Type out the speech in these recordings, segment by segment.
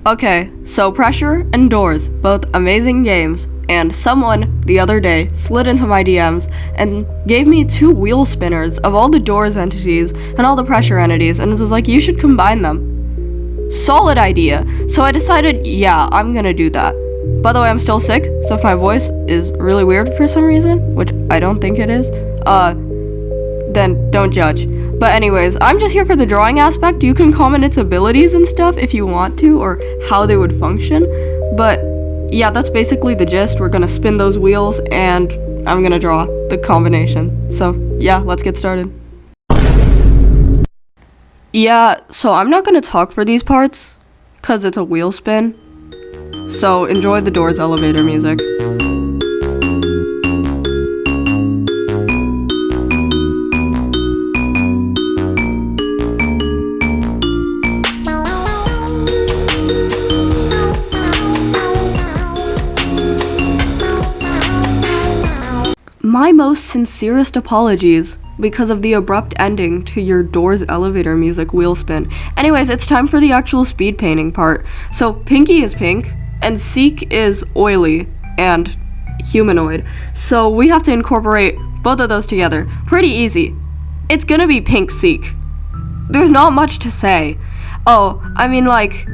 Okay, so Pressure and Doors, both amazing games, and someone the other day slid into my DMs and gave me 2 wheel spinners of all the Doors entities and all the Pressure entities, and was like, you should combine them. Solid idea. So I decided, yeah, I'm gonna do that. By the way, I'm still sick, so if my voice is really weird for some reason, which I don't think it is, then don't judge. But anyways, I'm just here for the drawing aspect. You can comment its abilities and stuff if you want to, or how they would function. But yeah, that's basically the gist. We're gonna spin those wheels and I'm gonna draw the combination. So yeah, let's get started. Yeah, so I'm not gonna talk for these parts, cause it's a wheel spin. So enjoy the Doors elevator music. My most sincerest apologies because of the abrupt ending to your Doors elevator music wheel spin. Anyways, it's time for the actual speed painting part. So Pinky is pink and Seek is oily and humanoid. So we have to incorporate both of those together. Pretty easy. It's gonna be Pink Seek. There's not much to say. Oh, I mean, like,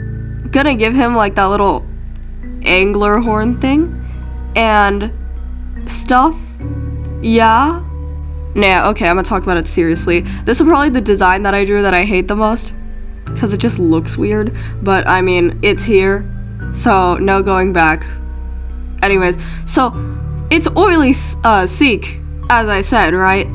gonna give him like that little angler horn thing and stuff. Yeah? Nah, okay, I'm gonna talk about it seriously. This is probably the design that I drew that I hate the most, because it just looks weird, but I mean, it's here, so no going back. Anyways, so it's oily Seek, as I said, right?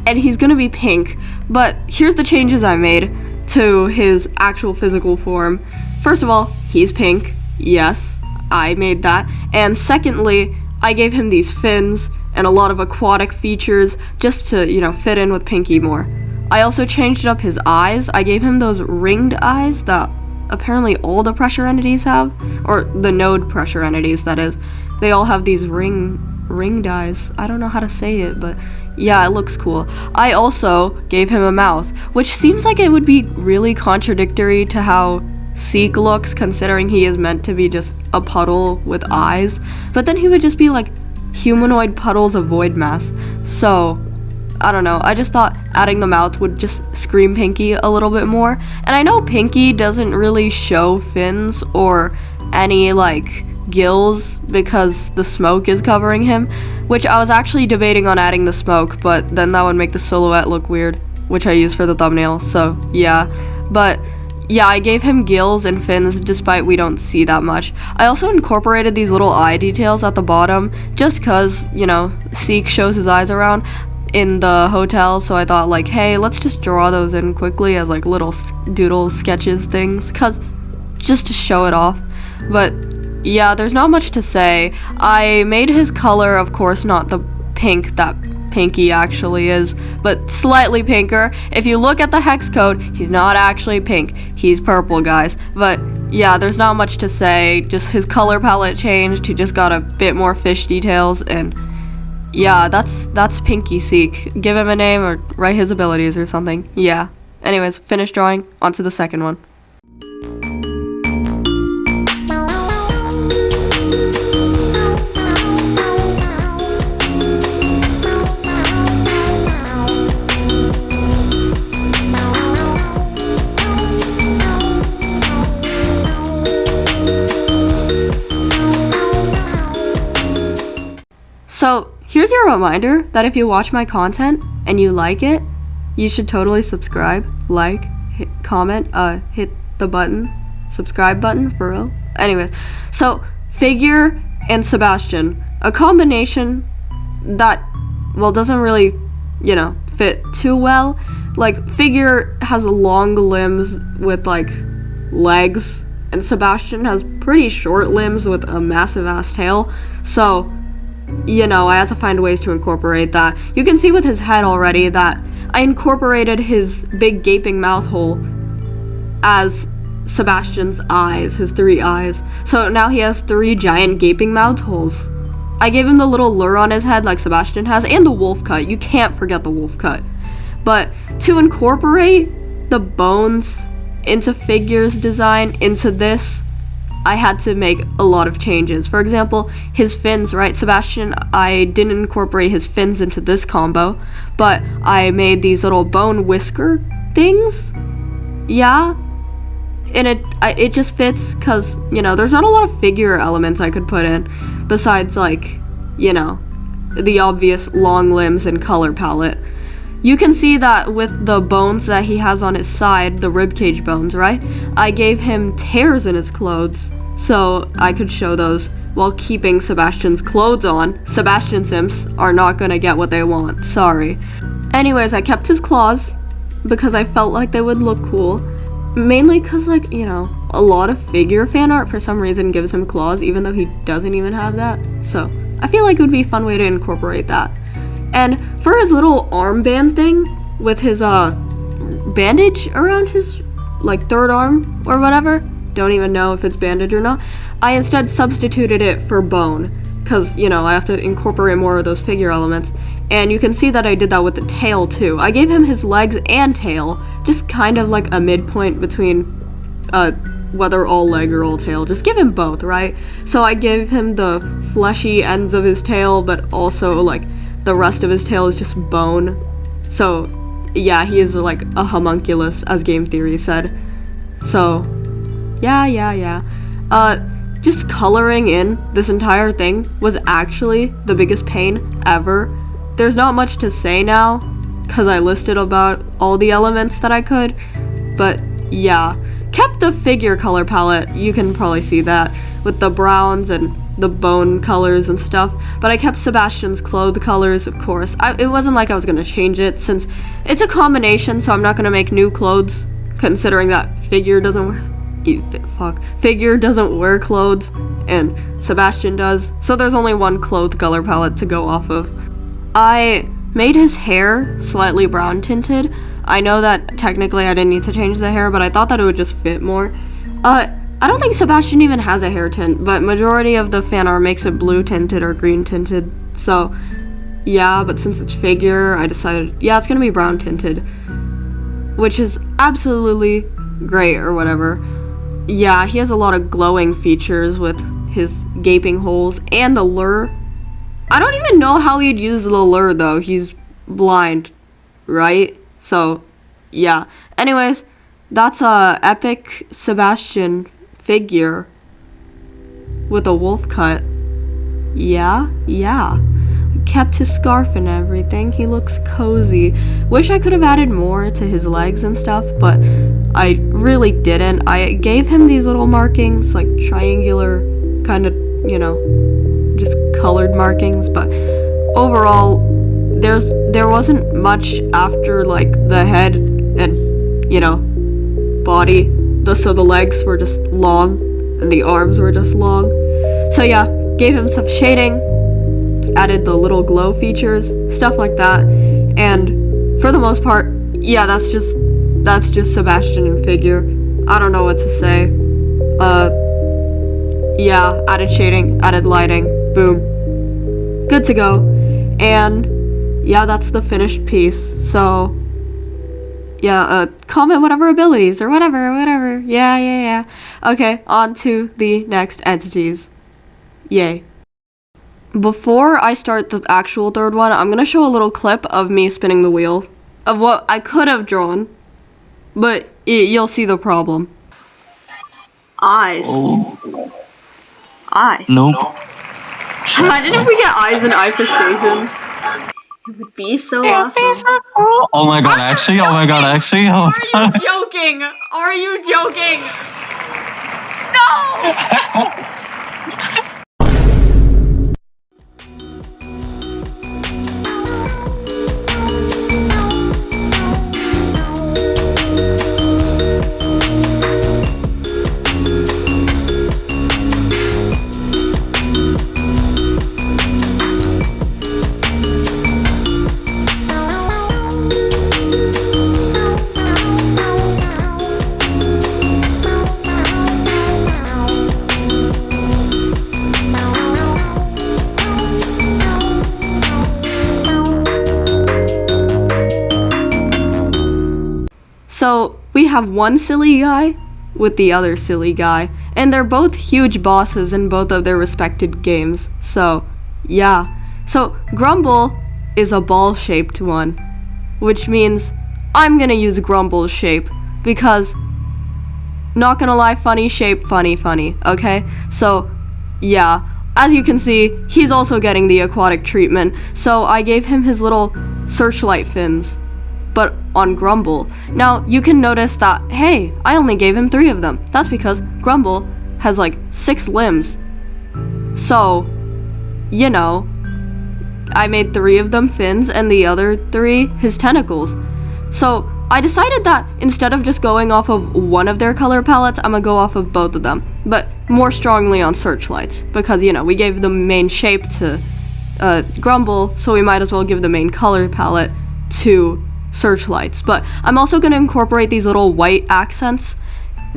And he's gonna be pink, but here's the changes I made to his actual physical form. First of all, he's pink. Yes, I made that. And secondly, I gave him these fins and a lot of aquatic features just to, you know, fit in with Pinky more. I also changed up his eyes. I gave him those ringed eyes that apparently all the Pressure entities have, or the node Pressure entities, that is. They all have these ringed eyes. I don't know how to say it, but yeah, it looks cool. I also gave him a mouth, which seems like it would be really contradictory to how Seek looks, considering he is meant to be just a puddle with eyes, but then he would just be like humanoid puddles of void mass. So I don't know, I just thought adding the mouth would just scream Pinky a little bit more. And I know Pinky doesn't really show fins or any like gills because the smoke is covering him, which I was actually debating on adding the smoke, but then that would make the silhouette look weird, which I use for the thumbnail. So yeah, but yeah, I gave him gills and fins despite we don't see that much. I also incorporated these little eye details at the bottom just cause, you know, Seek shows his eyes around in the hotel, so I thought like, hey, let's just draw those in quickly as like little doodle sketches things, cause just to show it off. But yeah, there's not much to say. I made his color, of course, not the pink that Pinky actually is, but slightly pinker. If you look at the hex code, he's not actually pink, he's purple, guys. But yeah, there's not much to say, just his color palette changed, he just got a bit more fish details, and yeah, that's Pinky Seek. Give him a name or write his abilities or something. Yeah. Anyways, finished drawing, on to the second one. So here's your reminder that if you watch my content and you like it, you should totally subscribe, like, comment, hit the button, subscribe button, for real. Anyways, so Figure and Sebastian, a combination that, well, doesn't really, you know, fit too well. Like, Figure has long limbs with like legs, and Sebastian has pretty short limbs with a massive ass tail. So, you know, I had to find ways to incorporate that. You can see with his head already that I incorporated his big gaping mouth hole as Sebastian's eyes, his 3 eyes. So now he has 3 giant gaping mouth holes. I gave him the little lure on his head like Sebastian has, and the wolf cut. You can't forget the wolf cut. But to incorporate the bones into Figure's design into this, I had to make a lot of changes. For example, his fins, right? Sebastian, I didn't incorporate his fins into this combo, but I made these little bone whisker things. Yeah. And it just fits because, you know, there's not a lot of figure elements I could put in besides, like, you know, the obvious long limbs and color palette. You can see that with the bones that he has on his side, the ribcage bones, right? I gave him tears in his clothes, so I could show those while keeping Sebastian's clothes on. Sebastian Simps are not gonna get what they want, sorry. Anyways, I kept his claws because I felt like they would look cool. Mainly because, like, you know, a lot of figure fan art for some reason gives him claws, even though he doesn't even have that. So I feel like it would be a fun way to incorporate that. And for his little armband thing with his bandage around his like third arm or whatever, don't even know if it's bandage or not, I instead substituted it for bone because, you know, I have to incorporate more of those figure elements. And you can see that I did that with the tail too. I gave him his legs and tail, just kind of like a midpoint between whether all leg or all tail. Just give him both, right? So I gave him the fleshy ends of his tail, but also like the rest of his tail is just bone. So yeah, he is like a homunculus, as Game Theory said. So yeah. Just coloring in this entire thing was actually the biggest pain ever. There's not much to say now because I listed about all the elements that I could, but yeah, kept the figure color palette. You can probably see that with the browns and the bone colors and stuff, but I kept Sebastian's clothes colors, of course. It wasn't like I was gonna change it since it's a combination, so I'm not gonna make new clothes considering that figure doesn't wear clothes and Sebastian does, so there's only one clothes color palette to go off of. I made his hair slightly brown tinted. I know that technically I didn't need to change the hair, but I thought that it would just fit more. I don't think Sebastian even has a hair tint, but majority of the fan art makes it blue tinted or green tinted. So yeah, but since it's figure, I decided, yeah, it's gonna be brown tinted, which is absolutely great or whatever. Yeah, he has a lot of glowing features with his gaping holes and the lure. I don't even know how he'd use the lure though. He's blind, right? So yeah. Anyways, that's a epic Sebastian figure with a wolf cut. Yeah. Kept his scarf and everything. He looks cozy. Wish I could have added more to his legs and stuff, but I really didn't. I gave him these little markings, like triangular kind of, you know, just colored markings, but overall there wasn't much after like the head and, you know, body. So the legs were just long and the arms were just long. So yeah, gave him some shading, added the little glow features, stuff like that. And for the most part, yeah, that's just Sebastian in figure. I don't know what to say. Yeah, added shading, added lighting, boom. Good to go. And yeah, that's the finished piece. So yeah, comment whatever abilities or whatever. Yeah. Okay, on to the next entities. Yay. Before I start the actual third one, I'm gonna show a little clip of me spinning the wheel of what I could have drawn, but you'll see the problem. Eyes. Oh. Eyes. Nope. Imagine if we get eyes in eye station. It would be so awesome. Oh my god, actually? Oh my god, actually? Oh. Are you joking? Are you joking? No! So we have one silly guy with the other silly guy, and they're both huge bosses in both of their respected games. So, yeah. So, Grumble is a ball-shaped one, which means I'm gonna use Grumble's shape because, not gonna lie, funny shape, funny, okay? So, yeah. As you can see, he's also getting the aquatic treatment, so I gave him his little searchlight fins, but on Grumble. Now, you can notice that, hey, I only gave him 3 of them. That's because Grumble has like 6 limbs. So, you know, I made 3 of them fins and the other 3 his tentacles. So, I decided that instead of just going off of one of their color palettes, I'm gonna go off of both of them, but more strongly on searchlights, because, you know, we gave the main shape to Grumble, so we might as well give the main color palette to searchlights. But I'm also gonna incorporate these little white accents,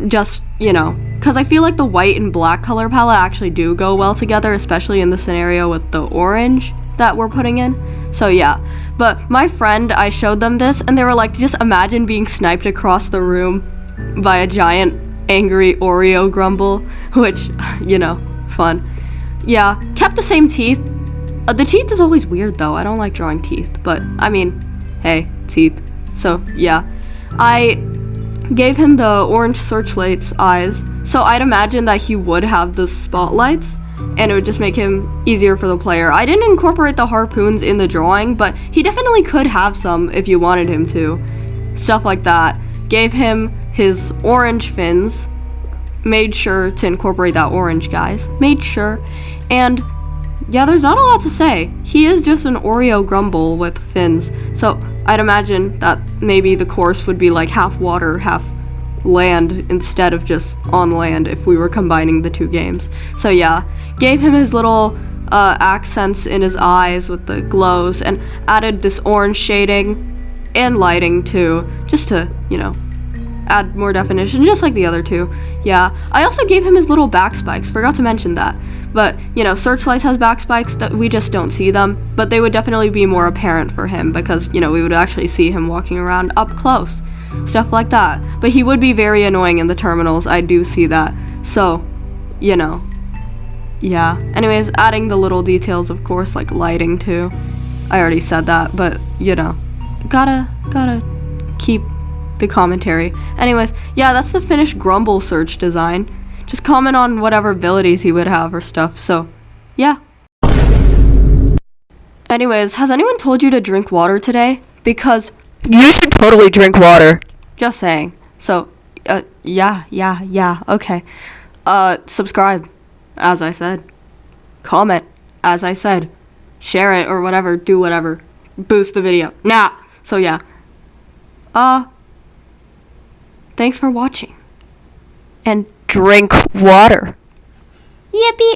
just, you know, because I feel like the white and black color palette actually do go well together, especially in the scenario with the orange that we're putting in. So yeah, but my friend, I showed them this and they were like, just imagine being sniped across the room by a giant angry Oreo Grumble, which, you know, fun. Yeah, kept the same teeth. The teeth is always weird though. I don't like drawing teeth, but I mean, hey, teeth. So yeah, I gave him the orange searchlight's eyes, so I'd imagine that he would have the spotlights, and it would just make him easier for the player. I didn't incorporate the harpoons in the drawing, but he definitely could have some if you wanted him to. Stuff like that. Gave him his orange fins. Made sure to incorporate that orange, guys. Made sure. And yeah, there's not a lot to say. He is just an Oreo Grumble with fins. So I'd imagine that maybe the course would be like half water, half land instead of just on land if we were combining the 2 games. So yeah, gave him his little accents in his eyes with the glows and added this orange shading and lighting too, just to, you know, add more definition, just like the other 2. Yeah, I also gave him his little back spikes, forgot to mention that. But, you know, Searchlights has back spikes that we just don't see them, but they would definitely be more apparent for him because, you know, we would actually see him walking around up close. Stuff like that. But he would be very annoying in the terminals, I do see that. So, you know, yeah. Anyways, adding the little details, of course, like lighting too. I already said that, but, you know, gotta keep the commentary. Anyways, yeah, that's the finished Grumble search design. Just comment on whatever abilities he would have or stuff, so, yeah. Anyways, has anyone told you to drink water today? Because you should totally drink water. Just saying. So, yeah, okay. Subscribe, as I said. Comment, as I said. Share it or whatever, do whatever. Boost the video. Nah. So yeah. Thanks for watching. And drink water. Yippee!